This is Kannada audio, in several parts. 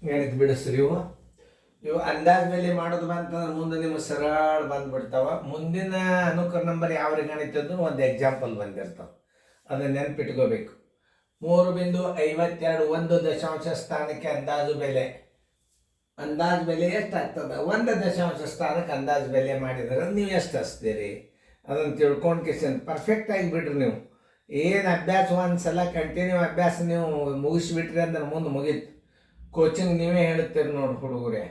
ಗಣಿತ ಬಿಡಿಸ್ರಿ ಇವು ಅಂದಾಜ್ ಮೇಲೆ ಮಾಡೋದು ಬಂತಂದ್ರೆ ಮುಂದೆ ನಿಮ್ಗೆ ಸರಳ ಬಂದ್ಬಿಡ್ತಾವ. ಮುಂದಿನ ಅನುಕ್ರಮ ನಂಬರ್ ಯಾವ ಗಣಿತದ್ದು ಒಂದು ಎಕ್ಸಾಂಪಲ್ ಬಂದಿರ್ತಾವ, ಅದನ್ನ ನೆನ್ಪಿಟ್ಕೋಬೇಕು. 3.52 1 ಸ್ಥಾನಕ್ಕೆ ಅಂದಾಜು ಬೆಲೆ. ಅಂದಾಜು ಬೆಲೆ ಎಷ್ಟಾಗ್ತದೆ? 1 ಸ್ಥಾನಕ್ಕೆ ಅಂದಾಜು ಬೆಲೆ ಮಾಡಿದ್ರೆ ನೀವು ಎಷ್ಟು ಹಚ್ತೀರಿ ಅದನ್ನು ತಿಳ್ಕೊಂಡು ಕಿಶನ್ ಪರ್ಫೆಕ್ಟ್ ಆಗಿಬಿಡ್ರಿ. ನೀವು ಏನು ಅಭ್ಯಾಸ ಒಂದ್ಸಲ ಕಂಟಿನ್ಯೂ ಅಭ್ಯಾಸ ನೀವು ಮುಗಿಸ್ಬಿಟ್ರಿ ಅಂದ್ರೆ ಮುಂದೆ ಮುಗೀತು. ಕೋಚಿಂಗ್ ನೀವೇ ಹೇಳ್ತೀರಿ ನೋಡಿ ಹುಡುಗರೇ.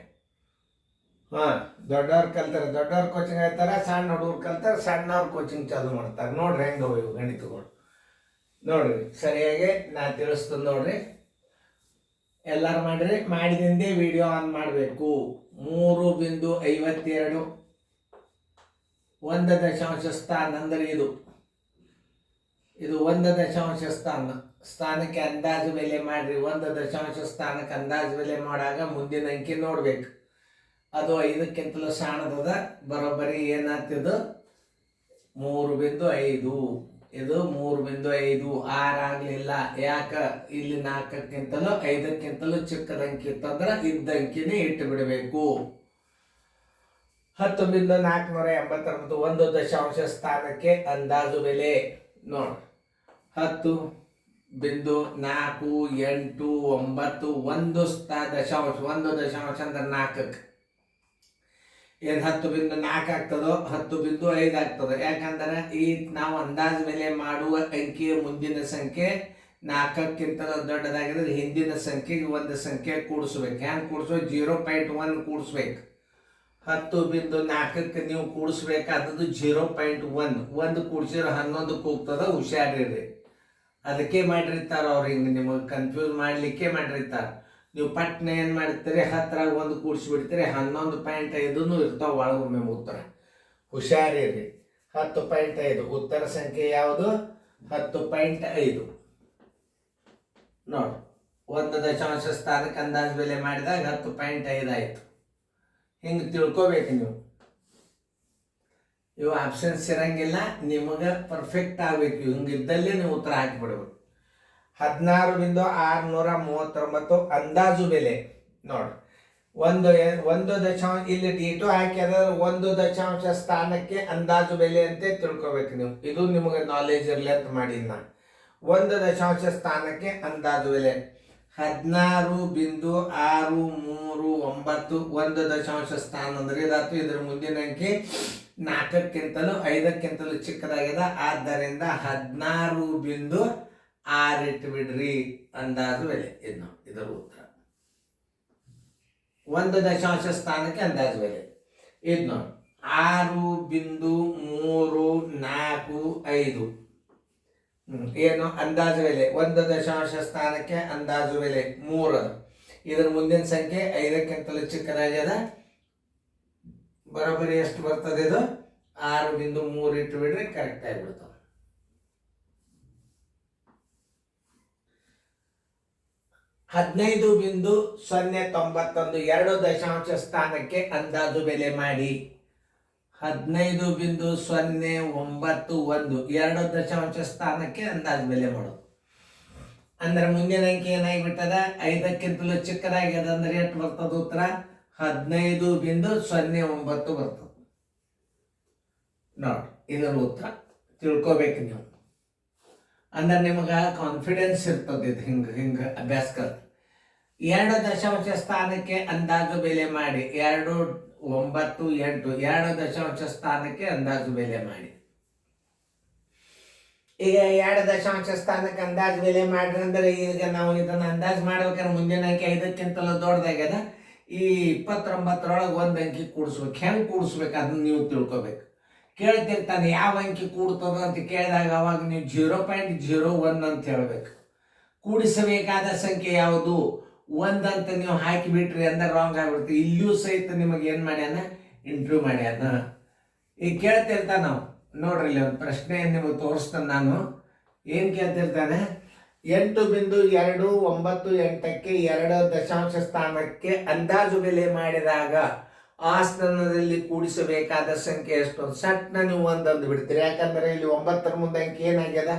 ಹಾಂ, ದೊಡ್ಡವ್ರು ಕಲ್ತಾರೆ, ದೊಡ್ಡವ್ರು ಕೋಚಿಂಗ್ ಹೇಳ್ತಾರೆ, ಸಣ್ಣ ಹುಡುಗರು ಕಲ್ತಾರೆ, ಸಣ್ಣವ್ರು ಕೋಚಿಂಗ್ ಚಾಲು ಮಾಡ್ತಾರೆ. ನೋಡ್ರಿ ಹೆಂಗೆ ಇವು ಗಣಿತಗಳು ನೋಡ್ರಿ. ಸರಿಯಾಗಿ ನಾ ತಿಳಿಸ್ತೇನೆ ನೋಡ್ರಿ. ಎಲ್ಲರೂ ಮಾಡಿರಿ. ಮಾಡಿದಿಂದೇ ವಿಡಿಯೋ ಆನ್ ಮಾಡಬೇಕು. 3.52 1 ಸ್ಥಾನ ಅಂದರೆ ಇದು 1 ಸ್ಥಾನಕ್ಕೆ ಅಂದಾಜು ಬೆಲೆ ಮಾಡ್ರಿ. 1 ಸ್ಥಾನಕ್ಕೆ ಅಂದಾಜು ಬೆಲೆ ಮಾಡಾಗ ಮುಂದಿನ ಅಂಕಿ ನೋಡ್ಬೇಕು. ಅದು 5ಕ್ಕಿಂತಲೂ ಸಣ್ಣದದ. ಬರೋಬ್ಬರಿ ಏನಾಗ್ತಿದ್ದು 3.5. ಇದು 3.5 6 ಆಗಲಿಲ್ಲ. ಯಾಕೆ? ಇಲ್ಲಿ 4ಕ್ಕಿಂತಲೂ 5ಕ್ಕಿಂತಲೂ ಚಿಕ್ಕದ ಅಂಕಿ ಇತ್ತಂದ್ರೆ ಇದ್ದಂಕಿನೇ ಇಟ್ಟು ಬಿಡಬೇಕು. 10.489 1 ಸ್ಥಾನಕ್ಕೆ ಅಂದಾಜು ಬೆಲೆ ನೋಡಿ. 10.489 1 ಅಂದ್ರೆ 4ಕ್ಕೆ ಏನು 10.4 ಆಗ್ತದೋ 10.5 ಆಗ್ತದೆ. ಯಾಕಂದ್ರೆ ಈ ನಾವು ಅಂದಾಜು ಬೆಲೆ ಮಾಡುವ ಅಂಕಿಯ ಮುಂದಿನ ಸಂಖ್ಯೆ 4ಕ್ಕಿಂತಲೂ ದೊಡ್ಡದಾಗಿದ್ರೆ ಹಿಂದಿನ ಸಂಖ್ಯೆಗೆ ಒಂದು ಸಂಖ್ಯೆ ಕೂಡಿಸ್ಬೇಕು. ಹೆಂಗೆ ಕೂಡಿಸ್ಬೇಕು? 0.1 ಕೂಡಿಸ್ಬೇಕು. 10.4ಕ್ಕೆ ನೀವು ಕೂಡಿಸ್ಬೇಕಾದದ್ದು 0.1. 1 ಕೂಡಿಸಿದ್ರೆ 11ಕ್ಕೆ ಹೋಗ್ತದ. ಹುಷಾರಿರ್ರಿ. ಅದಕ್ಕೆ ಮಾಡಿರ್ತಾರೆ ಅವ್ರು, ಹಿಂಗೆ ನಿಮಗೆ ಕನ್ಫ್ಯೂಸ್ ಮಾಡಲಿಕ್ಕೆ ಮಾಡಿರ್ತಾರೆ. ನೀವು ಪಟ್ನ ಏನು ಮಾಡ್ತೀರಿ? 10ರಾಗ 1 ಕೂಡಿಸ್ಬಿಡ್ತೀರಿ, 11.5 ಇರ್ತಾವೆ ಒಳಗೊಮ್ಮೆ ಉತ್ತರ. ಹುಷಾರಿರ್ರಿ. 10.5 ಉತ್ತರ ಸಂಖ್ಯೆ ಯಾವುದು? 10.5 ನೋಡಿ. 1 ಸ್ಥಾನಕ್ಕೆ ಅಂದಾಜು ಬೆಲೆ ಮಾಡಿದಾಗ 10.5 ಆಯಿತು. ಹಿಂಗೆ ತಿಳ್ಕೊಬೇಕು ನೀವು. ಇವು ಆಪ್ಷನ್ಸ್ ಇರಂಗಿಲ್ಲ, ನಿಮಗೆ ಪರ್ಫೆಕ್ಟ್ ಆಗಬೇಕು. ಹಿಂಗಿದ್ದಲ್ಲೇ ನೀವು ಉತ್ತರ ಹಾಕಿಬಿಡ್ಬೇಕು. 16.639 ಅಂದಾಜು ಬೆಲೆ ನೋಡಿ. 1 ಇಲ್ಲಿ ಡಿ2 ಹಾಕಿದ್ರೆ 1 ಸ್ಥಾನಕ್ಕೆ ಅಂದಾಜು ಬೆಲೆ ಅಂತ ತಿಳ್ಕೊಬೇಕು ನೀವು. ಇದು ನಿಮಗೆ ನಾಲೆಜ್ ಇರಲಿ ಅಂತ ಮಾಡಿ ನಾನು. 1 ಸ್ಥಾನಕ್ಕೆ ಅಂದಾಜು ಬೆಲೆ 16.639 1 ಸ್ಥಾನ ಅಂದ್ರೆ ಇದಾಯ್ತು. ಇದ್ರ ಮುಂದಿನ ಅಂಕಿ 4ಕ್ಕಿಂತಲೂ 5ಕ್ಕಿಂತಲೂ ಚಿಕ್ಕದಾಗಿದೆ. ಆದ್ದರಿಂದ 16.6 ಇಟ್ಟು ಬಿಡ್ರಿ ಅಂದಾಜು ಬೆಲೆ. ಇದು ಇದರ ಉತ್ತರ. 1 ಸ್ಥಾನಕ್ಕೆ ಅಂದಾಜು ಬೆಲೆ ಇದು ನೋಡಿ. 6.345 ಏನು ಅಂದಾಜು ಬೆಲೆ? 1 ಸ್ಥಾನಕ್ಕೆ ಅಂದಾಜು ಬೆಲೆ 3. ಇದರ ಮುಂದಿನ ಸಂಖ್ಯೆ 5ಕ್ಕಿಂತಲೂ ಚಿಕ್ಕದಾಗ್ಯದ. ಬರೋಬ್ಬರಿ ಎಷ್ಟು ಬರ್ತದೆ? ಇದು 6.3 ಇಟ್ಟು ಬಿಡ್ರಿ, ಕರೆಕ್ಟ್ ಆಗಿಬಿಡ್ತಾವ. 15.091 2 ಸ್ಥಾನಕ್ಕೆ ಅಂದಾಜು ಬೆಲೆ ಮಾಡಿ. 15.091 2 ಸ್ಥಾನಕ್ಕೆ ಅಂದಾಜು ಬೆಲೆ ಮಾಡೋದು ಅಂದ್ರೆ ಮುಂದಿನ ಅಂಕಿ ಏನಾಗಿಬಿಟ್ಟದ? 5ಕ್ಕಿಂತಲೂ ಚಿಕ್ಕದಾಗ್ಯದ. ಅಂದ್ರೆ ಎಷ್ಟು ಬರ್ತದ ಉತ್ತರ? 15.09 ಬರ್ತದೆ ನೋಡಿ. ಇದರ ಉತ್ತರ ತಿಳ್ಕೊಬೇಕು ನೀವು. ಅಂದ್ರೆ ನಿಮಗೆ ಕಾನ್ಫಿಡೆನ್ಸ್ ಇರ್ತದೆ. ಇದು ಹಿಂಗೆ ಅಭ್ಯಾಸ ಕಲ್ 2 ಸ್ಥಾನಕ್ಕೆ ಅಂದಾಜು ಬೆಲೆ ಮಾಡಿ. 298 2 ಸ್ಥಾನಕ್ಕೆ ಅಂದಾಜು ಬೆಲೆ ಮಾಡಿ. ಈಗ 2 ಸ್ಥಾನಕ್ಕೆ ಅಂದಾಜು ಬೆಲೆ ಮಾಡ್ರಿ ಅಂದ್ರೆ ಈಗ ನಾವು ಇದನ್ನ ಅಂದಾಜು ಮಾಡ್ಬೇಕಾದ್ರೆ ಮುಂದಿನ ಅಂಕಿ 5ಕ್ಕಿಂತಲೂ ದೊಡ್ಡದಾಗ್ಯದ. ಈ 29ರೊಳಗೆ 1 ಅಂಕಿ ಕೂಡಿಸ್ಬೇಕು. ಹೆಂಗೆ ಕೂಡಿಸ್ಬೇಕು ಅದನ್ನ ನೀವು ತಿಳ್ಕೊಬೇಕು. ಕೇಳ್ತಿರ್ತಾನೆ ಯಾವ ಅಂಕಿ ಕೂಡ್ತದ ಅಂತ ಕೇಳಿದಾಗ ಅವಾಗ ನೀವು 0.01 ಅಂತ ಹೇಳ್ಬೇಕು. ಕೂಡಿಸಬೇಕಾದ ಸಂಖ್ಯೆ ಯಾವುದು? 1 ಅಂತ ನೀವು ಹಾಕಿಬಿಟ್ರಿ ಅಂದ್ರೆ ರಾಂಗ್ ಆಗಿಬಿಡ್ತೀವಿ. ಇಲ್ಲಿಯೂ ಸಹಿತ ನಿಮಗೆ ಏನು ಮಾಡ್ಯಾನ? ಇಂಟ್ರ್ಯೂ ಮಾಡ್ಯಾನ. ಈಗ ಕೇಳ್ತಿರ್ತಾನೆ ನಾವು ನೋಡ್ರಿ, ಇಲ್ಲಿ ಒಂದು ಪ್ರಶ್ನೆ ನಿಮಗೆ ತೋರಿಸ್ತಾನೆ ನಾನು. ಏನು ಕೇಳ್ತಿರ್ತಾನೆ? 8.298ಕ್ಕೆ 2 ಸ್ಥಾನಕ್ಕೆ ಅಂದಾಜು ಬೆಲೆ ಮಾಡಿದಾಗ ಆ ಸ್ಥಾನದಲ್ಲಿ ಕೂಡಿಸಬೇಕಾದ ಸಂಖ್ಯೆ ಎಷ್ಟು? ಸಟ್ನ ನೀವು 1 ಅಂದು ಬಿಡ್ತೀರಿ. ಯಾಕಂದ್ರೆ ಇಲ್ಲಿ 9ರ ಮುಂದೆ ಅಂಕಿ ಏನಾಗ್ಯದ?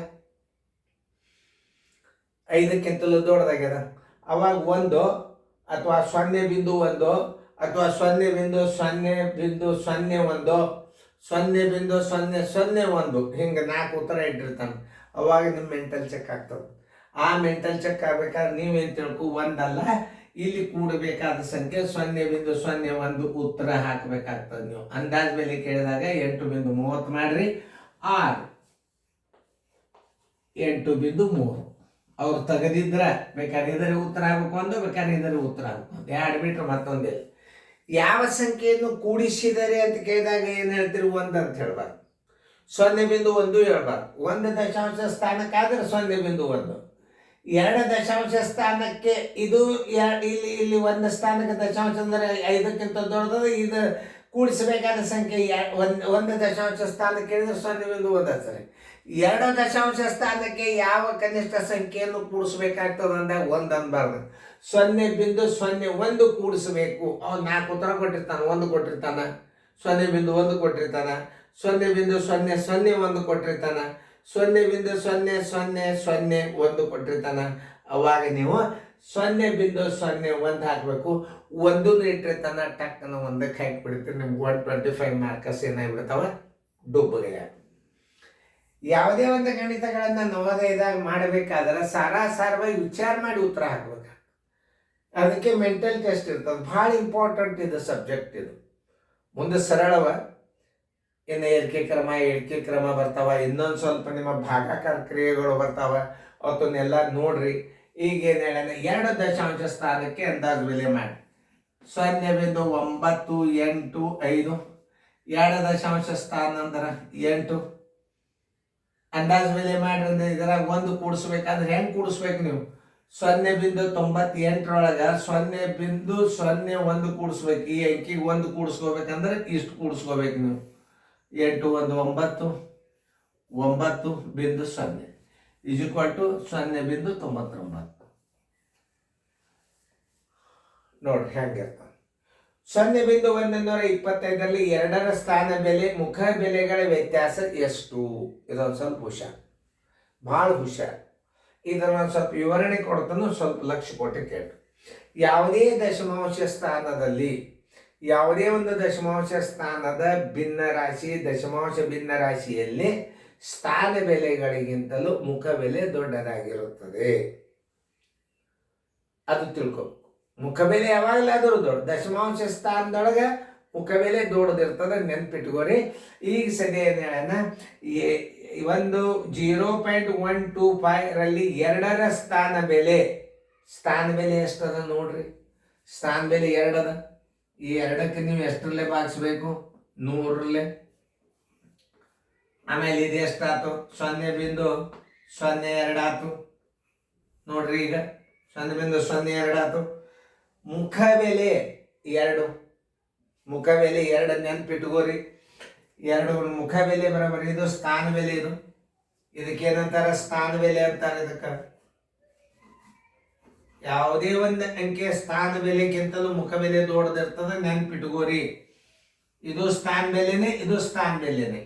5ಕ್ಕಿಂತಲೂ ದೊಡ್ಡದಾಗ್ಯದ. ಅವಾಗ 1 ಅಥವಾ 0.1 ಅಥವಾ 0.001 0.001 ಹಿಂಗೆ 4 ಉತ್ತರ ಇಟ್ಟಿರ್ತಾನೆ. ಅವಾಗ ನಿಮ್ಮ ಮೆಂಟಲ್ ಚೆಕ್ ಆಗ್ತದೆ. ಆ ಮೆಂಟಲ್ ಚೆಕ್ ಆಗ್ಬೇಕಾದ್ರೆ ನೀವೇನು ತಿಳ್ಕೊ, ಒಂದಲ್ಲ ಇಲ್ಲಿ ಕೂಡಬೇಕಾದ ಸಂಖ್ಯೆ 0.01 ಉತ್ತರ ಹಾಕಬೇಕಾಗ್ತದೆ. ನೀವು ಅಂದಾಜ್ ಬೆಲೆ ಕೇಳಿದಾಗ 8.30 ಮಾಡ್ರಿ. 8.3 ಅವ್ರು ತೆಗೆದಿದ್ರೆ ಬೇಕಾದ್ರೆ ಇದರ ಉತ್ತರ ಆಗ್ಬೇಕು ಒಂದು, ಬೇಕಾದ್ರೆ ಇದರ ಉತ್ತರ ಆಗ್ಬೇಕು ಒಂದು, 2 ಬಿಟ್ರೆ ಮತ್ತೊಂದಿಲ್ಲ. ಯಾವ ಸಂಖ್ಯೆಯನ್ನು ಕೂಡಿಸಿದರೆ ಅಂತ ಕೇಳಿದಾಗ ಏನು ಹೇಳ್ತೀರಿ? 1 ಅಂತ ಹೇಳ್ಬಾರ್ದು, 0.1 ಹೇಳ್ಬಾರ್ದು. 1 ದಶಾಂಶ ಸ್ಥಾನಕ್ಕಾದ್ರೆ 0.1, 2 ದಶಾಂಶ ಸ್ಥಾನಕ್ಕೆ ಇದು ಇಲ್ಲಿ 1 ಸ್ಥಾನಕ್ಕೆ ದಶಾಂಶ ಅಂದರೆ 5ಕ್ಕಿಂತ ದೊಡ್ಡದು. ಇದು ಕೂಡಿಸಬೇಕಾದ ಸಂಖ್ಯೆ 1 ದಶಾಂಶ ಸ್ಥಾನಕ್ಕೆ ಹೇಳಿದ್ರೆ 0.1 ಆಗ್ತದೆ. 2 ದಶಾಂಶ ಸ್ಥಾನಕ್ಕೆ ಯಾವ ಕನಿಷ್ಠ ಸಂಖ್ಯೆಯನ್ನು ಕೂಡಿಸ್ಬೇಕಾಗ್ತದೆ ಅಂದಾಗ 1 ಅನ್ಬಾರ್ದು, 0.01 ಕೂಡಿಸಬೇಕು. ಅವ್ನು 4 ಉತ್ತರ ಕೊಟ್ಟಿರ್ತಾನೆ, 1 ಕೊಟ್ಟಿರ್ತಾನೆ, 0.1 ಕೊಟ್ಟಿರ್ತಾನೆ, 0.001 ಕೊಟ್ಟಿರ್ತಾನೆ, 0.0001 ಕೊಟ್ಟಿರ್ತಾನೆ. ಅವಾಗ ನೀವು 0.01 ಹಾಕಬೇಕು. 1 ಇಟ್ಟಿರ್ತಾನೆ, ಟಕ್ಕನ 1ಕ್ಕೆ ಹಾಕಿಬಿಡ್ತೀರಿ. ನಿಮ್ಗೆ 125 ಮಾರ್ಕಸ್ ಏನಾಗ್ಬಿಡ್ತಾವ, ಡುಬ್ಬಗೆ. ಯಾವುದೇ ಒಂದು ಗಣಿತಗಳನ್ನು ನವೋದಯದಾಗ ಮಾಡಬೇಕಾದ್ರೆ ಸಾರಾಸಾರವಾಗಿ ವಿಚಾರ ಮಾಡಿ ಉತ್ತರ ಹಾಕ್ಬೇಕು. ಅದಕ್ಕೆ ಮೆಂಟಲ್ ಟೆಸ್ಟ್ ಇರ್ತದೆ. ಭಾಳ ಇಂಪಾರ್ಟೆಂಟ್ ಇದು ಸಬ್ಜೆಕ್ಟ್. ಇದು ಮುಂದೆ ಸರಳವ. ಇನ್ನು ಏರಿಕೆ ಕ್ರಮ ಬರ್ತಾವ, ಇನ್ನೊಂದು ಸ್ವಲ್ಪ ನಿಮ್ಮ ಭಾಗಾಕಾರ ಕ್ರಿಯೆಗಳು ಬರ್ತಾವ. ಅವತ್ತನ್ನೆಲ್ಲ ನೋಡ್ರಿ. ಈಗೇನು ಹೇಳ, 2 ದಶಾಂಶ ಸ್ಥಾನಕ್ಕೆ ಅಂದಾಜು ಬೆಲೆ ಮಾಡಿ 0.985. 2 ದಶಾಂಶ ಸ್ಥಾನ ಅಂದ್ರೆ 8. ಅಂದಾಜು ಬೆಲೆ ಮಾಡ್ರಿ ಅಂದ್ರೆ ಇದ್ರಾಗ 1 ಕೂಡಿಸ್ಬೇಕಾದ್ರೆ ಹೆಂಗೆ ಕೂಡಿಸ್ಬೇಕು ನೀವು? 0.98 0.01 ಕೂಡಿಸ್ಬೇಕು. ಈ ಅಂಕಿಗೆ 1 ಕೂಡಿಸ್ಕೋಬೇಕಂದ್ರೆ ಇಷ್ಟು ಕೂಡಿಸ್ಕೋಬೇಕು ನೀವು. 8 1 9 9.0 0.99. ನೋಡ್ರಿ ಹೆಂಗಿರ್ತಾವೆ. 0.125 2ರ ಸ್ಥಾನ ಬೆಲೆ ಮುಖ ಬೆಲೆಗಳ ವ್ಯತ್ಯಾಸ ಎಷ್ಟು? ಇದೊಂದು ಸ್ವಲ್ಪ ಹುಷಾರ್, ಭಾಳ ಹುಷಾರ್. ಇದನ್ನು ಸ್ವಲ್ಪ ವಿವರಣೆ ಕೊಡ್ತಾನು, ಸ್ವಲ್ಪ ಲಕ್ಷ್ಯ ಕೊಟ್ಟು ಕೇಳಿ. ಯಾವುದೇ ದಶಮಾಂಶ ಸ್ಥಾನದಲ್ಲಿ, ಯಾವುದೇ ಒಂದು ದಶಮಾಂಶ ಸ್ಥಾನದ ಭಿನ್ನರಾಶಿ ದಶಮಾಂಶ ಭಿನ್ನರಾಶಿಯಲ್ಲಿ ಸ್ಥಾನ ಬೆಲೆಗಳಿಗಿಂತಲೂ ಮುಖ ಬೆಲೆ ದೊಡ್ಡದಾಗಿರುತ್ತದೆ. ಅದು ತಿಳ್ಕೊಬೇಕು. ಮುಖ ಬೆಲೆ ಯಾವಾಗಲಾದರೂ ದೊಡ್ಡ, ದಶಮಾಂಶ ಸ್ಥಾನದೊಳಗೆ ಮುಖ ಬೆಲೆ ದೊಡ್ಡದಿರ್ತದೆ, ನೆನ್ಪಿಟ್ಕೋರಿ. ಈಗ ಸದ್ಯ ಏನು ಹೇಳೋಣ, ಒಂದು 0.125 ರಲ್ಲಿ 2ರ ಸ್ಥಾನ ಬೆಲೆ ಎಷ್ಟದ ನೋಡ್ರಿ. ಸ್ಥಾನ ಬೆಲೆ 2 ಅದ. ಈ 2ಕ್ಕೆ ನೀವು ಎಷ್ಟರಲ್ಲೇ ಭಾಗಿಸ್ಬೇಕು? 100ರಲ್ಲೇ. ಆಮೇಲೆ ಇದು ಎಷ್ಟಾಯ್ತು? 0.02 ಆಯ್ತು ನೋಡ್ರಿ. ಈಗ 0.02 ಆಯ್ತು. ಮುಖ ಬೆಲೆ 2, ಮುಖ ಬೆಲೆ 2 ನೆನ್ಪಿಟ್ಕೋರಿ. 2 ಮುಖ ಬೆಲೆ ಬರೋಬರಿ. ಇದು ಸ್ಥಾನ ಬೆಲೆ. ಇದಕ್ಕೇನಂತಾರ? ಸ್ಥಾನ ಬೆಲೆ ಅಂತಾರೆ. ಇದಕ್ಕೆ ಯಾವುದೇ ಒಂದು ಅಂಕೆ ಸ್ಥಾನ ಬೆಲೆಗಿಂತಲೂ ಮುಖ ಬೆಲೆ ದೊಡ್ಡದಿರ್ತದೆ, ನೆನ್ಪಿಟ್ಕೋರಿ. ಇದು ಸ್ಥಾನ ಬೆಲೆನೇ, ಇದು ಸ್ಥಾನ ಬೆಲೆನೇ.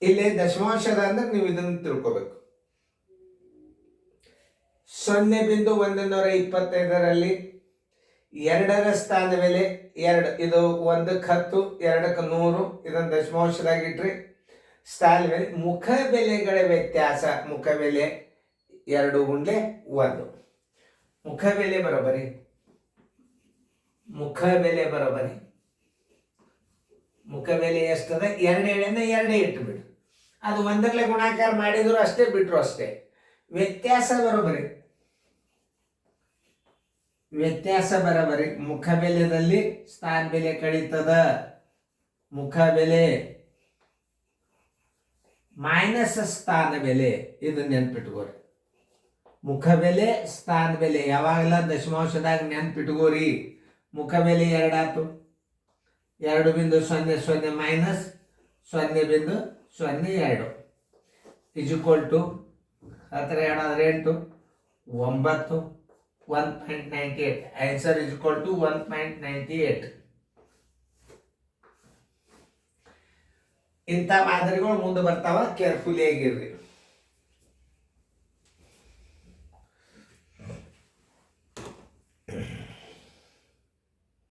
ಇಲ್ಲಿ ದಶಮಾಂಶದ ಅಂದ್ರೆ ನೀವು ಇದನ್ನು ತಿಳ್ಕೋಬೇಕು. 0.125 ರಲ್ಲಿ 2ರ ಸ್ಥಾನ ಬೆಲೆ 2. ಇದು 1ಕ್ಕೆ 10, 2ಕ್ಕೆ 100. ಇದನ್ನು ದಶಮಾಂಶದಾಗಿಟ್ರಿ. ಸ್ಥಾನ ಬೆಲೆ ಮುಖ ಬೆಲೆಗಳ ವ್ಯತ್ಯಾಸ. ಮುಖ ಬೆಲೆ 2x1. ಮುಖ ಬೆಲೆ ಬರೋಬರಿ. ಮುಖ ಬೆಲೆ ಬರೋಬರಿ. ಮುಖ ಬೆಲೆ ಎಷ್ಟದ? 2 ಇಟ್ಟುಬಿಡು. ಅದು 1ರಲ್ಲೇ ಗುಣಾಕಾರ ಮಾಡಿದ್ರು ಅಷ್ಟೇ, ಬಿಟ್ರು ಅಷ್ಟೇ. ವ್ಯತ್ಯಾಸ ಬರೋಬರಿ. ವ್ಯತ್ಯಾಸ ಬರೋಬರಿ. ಮುಖ ಬೆಲೆದಲ್ಲಿ ಸ್ಥಾನ ಬೆಲೆ ಕಳೀತದ. ಮುಖ ಬೆಲೆ ಮೈನಸ್ ಸ್ಥಾನ ಬೆಲೆ. ಇದು ನೆನ್ಪಿಟ್ಕೋರಿ. ಮುಖ ಬೆಲೆ ಸ್ಥಾನ ಬೆಲೆ ಯಾವಾಗಲ ದಶಮಾಂಶದಾಗ ನೆನ್ಪಿಟ್ಕೋರಿ. ಮುಖ ಬೆಲೆ 2 ಆಯ್ತು. 2.00 minus 0.02 is equal to 10 2 8 1.98. Answer is equal to 1.98. ಇಂಥ ಮಾದರಿಗಳು ಮುಂದೆ ಬರ್ತಾವ, ಕೇರ್ಫುಲಿ ಆಗಿರ್ರಿ.